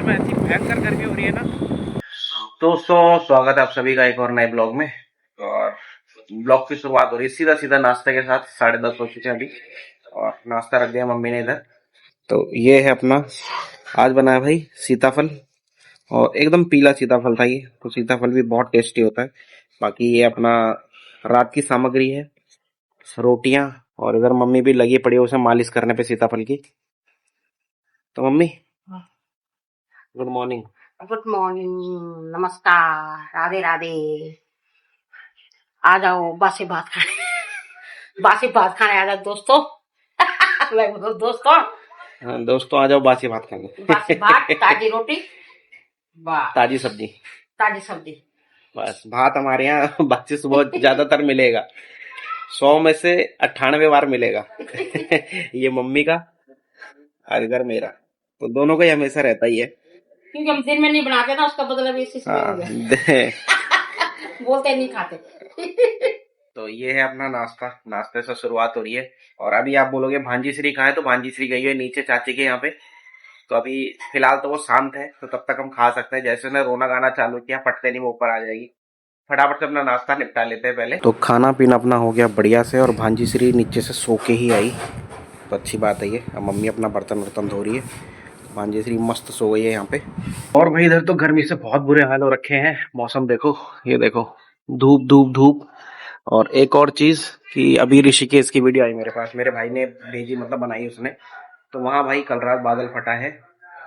समय ऐसी भयंकर गर्मी हो रही है ना। दोस्तों स्वागत है आप सभी का एक और नए ब्लॉग में। और ब्लॉग की शुरुआत हो रही है सीधा सीधा नाश्ते के साथ। 10:30 हो चुके हैं अभी और नाश्ता रख दिया मम्मी ने इधर। तो ये है अपना आज बना है भाई सीताफल, और एकदम पीला सीताफल था ये। तो सीताफल भी बहुत टेस्टी होता है। बाकी ये अपना रात की सामग्री है, रोटियां, और इधर मम्मी भी लगी पड़ी है उसे मालिश करने पे सीताफल की। तो mummy good morning. Good morning, नमस्कार, राधे राधे। आ जाओ बासी भात खाने बासी भात खाने आ जाओ दोस्तों। मैं बोलूं दोस्तों, हाँ, दोस्तों आ जाओ बासी भात खाने। बासी भात, ताजी रोटी, ताजी सब्जी। ताजी सब्जी। बस भात हमारे यहाँ बासी सुबह ज्यादातर मिलेगा। 100 में से 98 बार मिलेगा। ये मम्मी का और इधर मेरा, तो दोनों का ही हमेशा रहता ही है। क्योंकि हम दिन में नहीं बनाते ना, उसका मतलब इसी से हो गया। बोलते नहीं खाते। तो ये है अपना नाश्ता। नाश्ते से शुरुआत हो रही है। और अभी आप बोलोगे भांजी श्री कहाँ है, तो भांजी श्री गई है नीचे चाची के यहाँ पे। तो अभी फिलहाल तो वो शांत है, तो तब तक हम खा सकते हैं। जैसे उसने रोना गाना चालू किया फटते नहीं वो ऊपर आ जाएगी। फटाफट से अपना नाश्ता निपटा लेते हैं पहले। तो खाना पीना अपना हो गया बढ़िया से, और भांजी श्री नीचे से सो के ही आई, तो अच्छी बात है ये। अब मम्मी अपना बर्तन वर्तन धो रही है। भांजी श्री मस्त सो गई है यहाँ पे। और भाई इधर तो गर्मी से बहुत बुरे हाल हो रखे हैं। मौसम देखो, ये देखो, धूप धूप धूप। और एक और चीज कि अभी ऋषिकेश की वीडियो आई मेरे पास, मेरे भाई ने भेजी, मतलब बनाई उसने। तो वहां भाई कल रात बादल फटा है,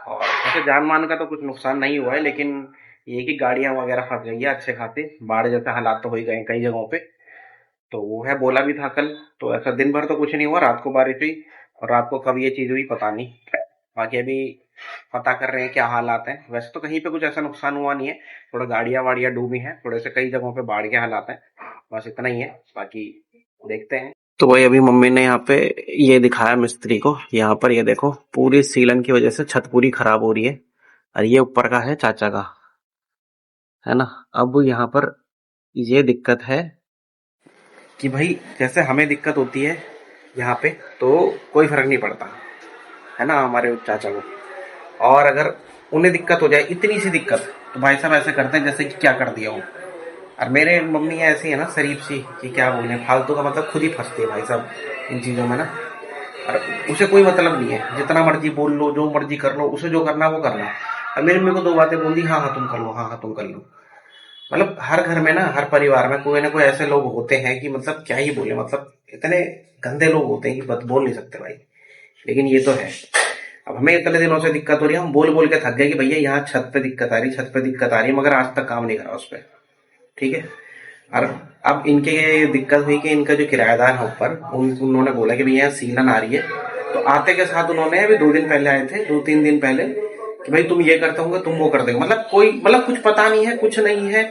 और ऐसे जान मान का तो कुछ नुकसान नहीं हुआ है, लेकिन ये कि गाड़ियां वगैरह फंस गई है अच्छे खासे। बाढ़ जैसे हालात तो हो ही गए कई जगहों पे। तो वो है, बोला भी था कल। तो ऐसा दिन भर तो कुछ नहीं हुआ, रात को बारिश हुई, और रात को कब ये चीज हुई पता नहीं। बाकी अभी पता कर रहे हैं क्या हालात हैं। वैसे तो कहीं पे कुछ ऐसा नुकसान हुआ नहीं है, थोड़ा गाड़ियां वाड़ियां डूबी हैं, थोड़े से कई जगहों पे बाढ़ के हालात हैं, बस इतना ही है। बाकी देखते हैं। तो वही अभी मम्मी ने यहाँ पे ये दिखाया मिस्त्री को, यहाँ पर ये देखो पूरी सीलन की वजह से छत पूरी खराब हो रही है। और ये ऊपर का है चाचा का, है ना। अब यहाँ पर ये दिक्कत है कि भाई जैसे हमें दिक्कत होती है यहाँ पे, तो कोई फर्क नहीं पड़ता, है ना, हमारे चाचा को। और अगर उन्हें दिक्कत हो जाए, इतनी सी दिक्कत, तो भाई साहब ऐसे करते हैं जैसे कि क्या कर दिया हो। और मेरे मम्मी ऐसी है ना, शरीफ सी, कि क्या बोले, फालतू का मतलब खुद ही फंसती है भाई साहब इन चीजों में ना। और उसे कोई मतलब नहीं है, जितना मर्जी बोल लो, जो मर्जी कर लो, उसे जो करना वो करना। अब मेरी मम्मी को दो बातें बोल दी, हाँ हाँ तुम कर लो, हाँ हाँ तुम कर लो। मतलब हर घर में ना, हर परिवार में कोई ना कोई ऐसे लोग होते हैं कि मतलब क्या ही बोले, मतलब इतने गंदे लोग होते हैं कि बोल नहीं सकते भाई। लेकिन ये तो है। अब हमें इतने दिनों से दिक्कत हो रही है, हम बोल बोल के थक गए कि भैया यहाँ छत पे दिक्कत आ रही, छत पे दिक्कत आ रही है, मगर आज तक काम नहीं करा उस पर। ठीक है। और अब इनके ये दिक्कत हुई कि इनका जो किराएदार है ऊपर, उन्होंने बोला कि भैया यहाँ सीलन आ रही है। तो आते के साथ उन्होंने अभी 2 दिन पहले आए थे, 2-3 दिन पहले, कि भाई तुम ये करते होंगे, तुम वो कर देंगे। मतलब कोई, मतलब कुछ पता नहीं है, कुछ नहीं है,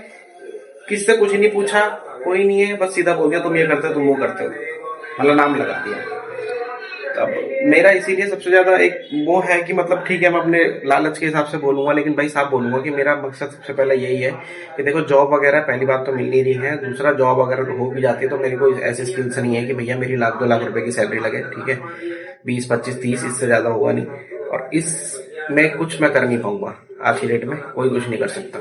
किससे कुछ नहीं पूछा, कोई नहीं है, बस सीधा बोल दिया तुम ये करते हो, तुम वो करते हो, मतलब नाम लगा दिया। अब मेरा इसीलिए सबसे ज्यादा एक वो है कि मतलब ठीक है, मैं अपने लालच के हिसाब से बोलूंगा, लेकिन भाई साहब बोलूंगा कि मेरा मकसद सबसे पहले यही है कि देखो जॉब वगैरह पहली बात तो मिल नहीं रही है, दूसरा जॉब अगर हो भी जाती है तो मेरी कोई ऐसी स्किल्स नहीं है कि भैया मेरी 1-2 लाख रुपए की सैलरी लगे। ठीक है, 20-25-30 इससे ज्यादा होगा नहीं, और इस में कुछ मैं कर नहीं पाऊंगा। आज की डेट में कोई कुछ नहीं कर सकता।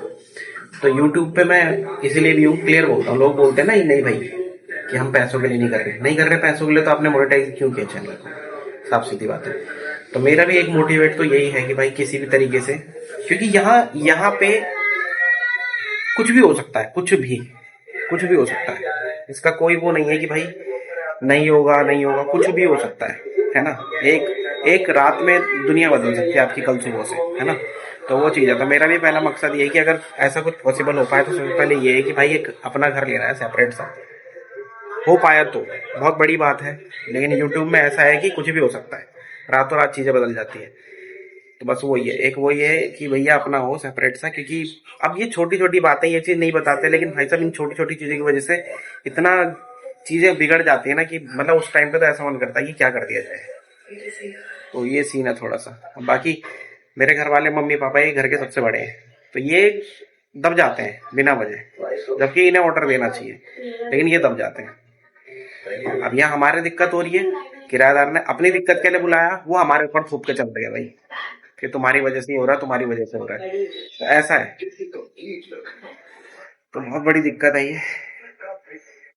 तो यूट्यूब पे मैं इसीलिए भी हूँ, क्लियर बोलता हूँ। लोग बोलते हैं ना नहीं भाई कि हम पैसों के लिए नहीं कर रहे, नहीं कर रहे पैसों के लिए, तो आपने मोनेटाइज क्यों किया चैनल को, साफ सीधी बात है। तो मेरा भी एक मोटिवेट तो यही है कि भाई किसी भी तरीके से, क्योंकि यहाँ पे कुछ भी हो सकता है, कुछ भी हो सकता है। इसका कोई वो नहीं है कि भाई नहीं होगा नहीं होगा, कुछ भी हो सकता है ना। एक रात में दुनिया बदल सकती है आपकी, कल सुबह से, है ना। तो वो चीज है। तो मेरा भी पहला मकसद ये है कि अगर ऐसा कुछ पॉसिबल हो पाए तो सबसे पहले ये है कि भाई एक अपना घर लेना है सेपरेट सा। हो पाया तो बहुत बड़ी बात है, लेकिन यूट्यूब में ऐसा है कि कुछ भी हो सकता है, रातों रात चीजें बदल जाती है। तो बस वही है, एक वो ये है कि भैया अपना हो सेपरेट सा। क्योंकि अब ये छोटी छोटी बातें, ये चीज नहीं बताते, लेकिन भाई साहब इन छोटी छोटी चीजों की वजह से इतना चीजें बिगड़ जाती है ना, कि मतलब उस टाइम पे तो ऐसा मन करता है कि क्या कर दिया जाए। तो ये सीन है थोड़ा सा। बाकी मेरे घर वाले मम्मी पापा ये घर के सबसे बड़े हैं, तो ये दब जाते हैं बिना वजह, जबकि इन्हें ऑर्डर देना चाहिए, लेकिन ये दब जाते हैं। अब यहाँ हमारे दिक्कत हो रही है, किराएदार ने अपनी दिक्कत के लिए बुलाया, वो हमारे ऊपर थूप के चल रही है भाई। कि तुम्हारी वजह से ही हो रहा है, तुम्हारी वजह से हो रहा है। तो ऐसा है, तो बहुत बड़ी दिक्कत है ये।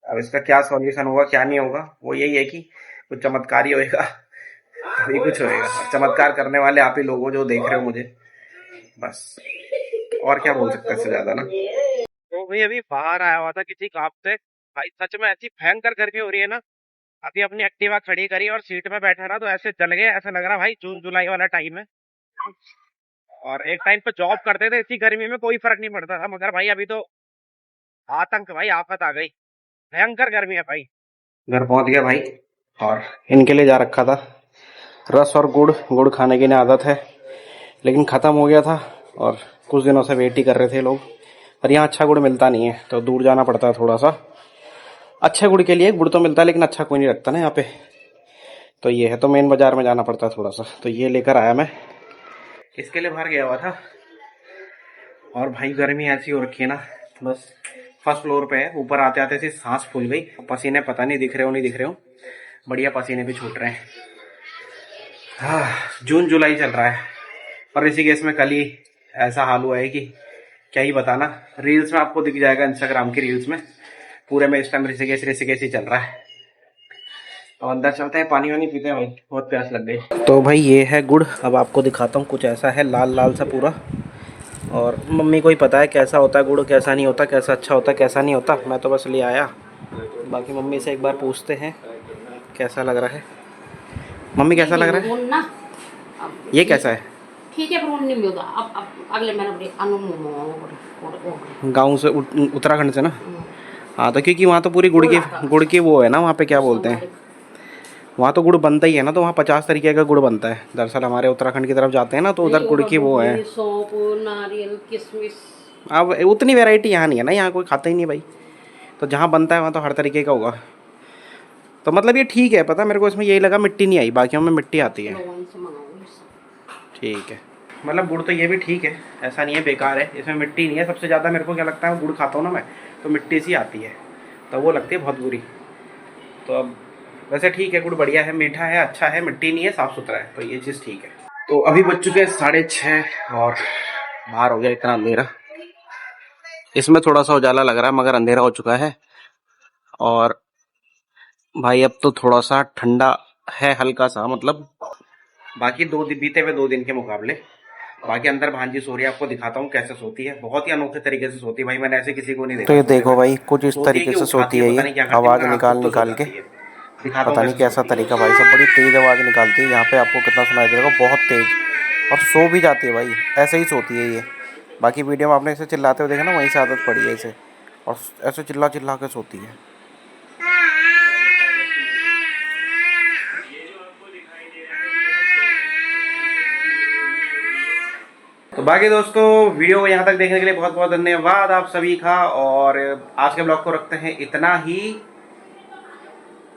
अब इसका क्या सॉल्यूशन होगा क्या नहीं होगा, वो यही है कि कुछ चमत्कार ही होएगा, तभी कुछ होएगा। और चमत्कार करने वाले आप ही लोग हो जो देख रहे हो मुझे, बस। और क्या बोल सकते हैं इससे ज्यादा ना। तो भाई अभी बाहर आया हुआ था किसी काम से, भाई सच में ऐसी भयंकर गर्मी हो रही है ना। अभी अपनी एक्टिवा खड़ी करी और सीट में बैठा ना, तो ऐसे जल गए, ऐसा लग रहा भाई जून जुलाई वाला टाइम है। और एक टाइम पे जॉब करते थे, इतनी गर्मी में कोई फर्क नहीं पड़ता था, मगर भाई अभी तो आतंक, भाई आफत आ गई, भयंकर गर्मी है भाई। घर पहुंच गया भाई, और इनके लिए जा रखा था रस और गुड़। गुड़ खाने की इन्हें आदत है, लेकिन ख़त्म हो गया था और कुछ दिनों से वेट ही कर रहे थे लोग। पर यहाँ अच्छा गुड़ मिलता नहीं है, तो दूर जाना पड़ता है थोड़ा सा। अच्छे गुड़ के लिए गुड़ तो मिलता है, लेकिन अच्छा कोई नहीं रखता ना यहाँ पे। तो ये है, तो मेन बाजार में जाना पड़ता है थोड़ा सा। तो ये लेकर आया मैं, इसके लिए बाहर गया हुआ था। और भाई गर्मी ऐसी हो रखी है ना, बस फर्स्ट फ्लोर पे है, ऊपर आते आते से सांस फूल गई। पसीने पता नहीं दिख रहे हो नहीं दिख रहे हो, बढ़िया पसीने भी छूट रहे हैं। हाँ, जून जुलाई चल रहा है। और ऋषिकेश में कल ही ऐसा हाल हुआ है कि क्या ही बताना। रील्स में आपको दिख जाएगा, इंस्टाग्राम की रील्स में पूरे में इस टाइम ऋषिकेश ऋषिकेश ही चल रहा है। अब अंदर चलते हैं, पानी वानी पीते हैं भाई, बहुत प्यास लग गई। तो भाई ये है गुड़, अब आपको दिखाता हूँ। कुछ ऐसा है लाल लाल सा पूरा। और मम्मी को ही पता है कैसा होता है गुड़, कैसा नहीं होता, कैसा अच्छा होता है कैसा नहीं होता। मैं तो बस ले आया, बाकी मम्मी से एक बार पूछते हैं कैसा लग रहा है। मम्मी कैसा लग रहा है? ये कैसा है? ठीक है, पर नहीं मिलता। अब अगले महीने गाँव से उत्तराखंड से ना। हाँ, तो क्योंकि वहाँ तो पूरी गुड़ की वो है ना, वहाँ पे क्या बोलते हैं, वहाँ तो गुड़ बनता ही है ना। तो वहाँ 50 तरीके का गुड़ बनता है। दरअसल हमारे उत्तराखंड की तरफ जाते हैं ना, तो उधर गुड़ की वो है, सौंफ, नारियल, किशमिश। अब उतनी वैरायटी यहाँ नहीं है ना, यहाँ कोई खाता ही नहीं भाई। तो जहाँ बनता है वहाँ तो हर तरीके का होगा। तो मतलब ये ठीक है, पता मेरे को इसमें यही लगा मिट्टी नहीं आई, बाकियों में मिट्टी आती है। ठीक है, मतलब गुड़ तो ये भी ठीक है, ऐसा नहीं है बेकार है, इसमें मिट्टी नहीं है। सबसे ज़्यादा मेरे को क्या लगता है, गुड़ खाता हूँ ना मैं, तो मिट्टी सी आती है, तो वो लगती है बहुत बुरी। तो अब वैसे ठीक है, गुड़ बढ़िया है, मीठा है, अच्छा है, मिट्टी नहीं है, साफ़ सुथरा है, तो ये चीज़ ठीक है। तो अभी बज चुके हैं 6:30 और बाहर हो गया इतना अंधेरा। इसमें थोड़ा सा उजाला लग रहा है, मगर अंधेरा हो चुका है। और भाई अब तो थोड़ा सा ठंडा है, हल्का सा, मतलब बाकी बीते हुए 2 दिन के मुकाबले। बाकी अंदर भांजी सो रही है, आपको दिखाता हूँ कैसे सोती है। बहुत ही अनोखे तरीके से सोती है भाई, मैंने ऐसे किसी को नहीं देखा। तो ये देखो भाई, कुछ इस तरीके से सोती है ये, आवाज निकाल निकाल के। पता नहीं कैसा तरीका भाई, सब बड़ी तेज आवाज निकालती है। यहाँ पे आपको कितना सुनाई देगा, बहुत तेज। और सो भी जाती है भाई, ऐसे ही सोती है ये। बाकी वीडियो में आपने इसे चिल्लाते हुए देखा ना, वहीं से आदत पड़ी है इसे, और ऐसे चिल्ला चिल्ला के सोती है। तो बाकी दोस्तों, वीडियो को यहाँ तक देखने के लिए बहुत बहुत धन्यवाद आप सभी का। और आज के ब्लॉग को रखते हैं इतना ही,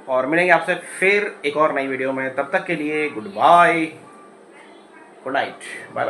और मिलेंगे आपसे फिर एक और नई वीडियो में। तब तक के लिए good bye, good night, bye.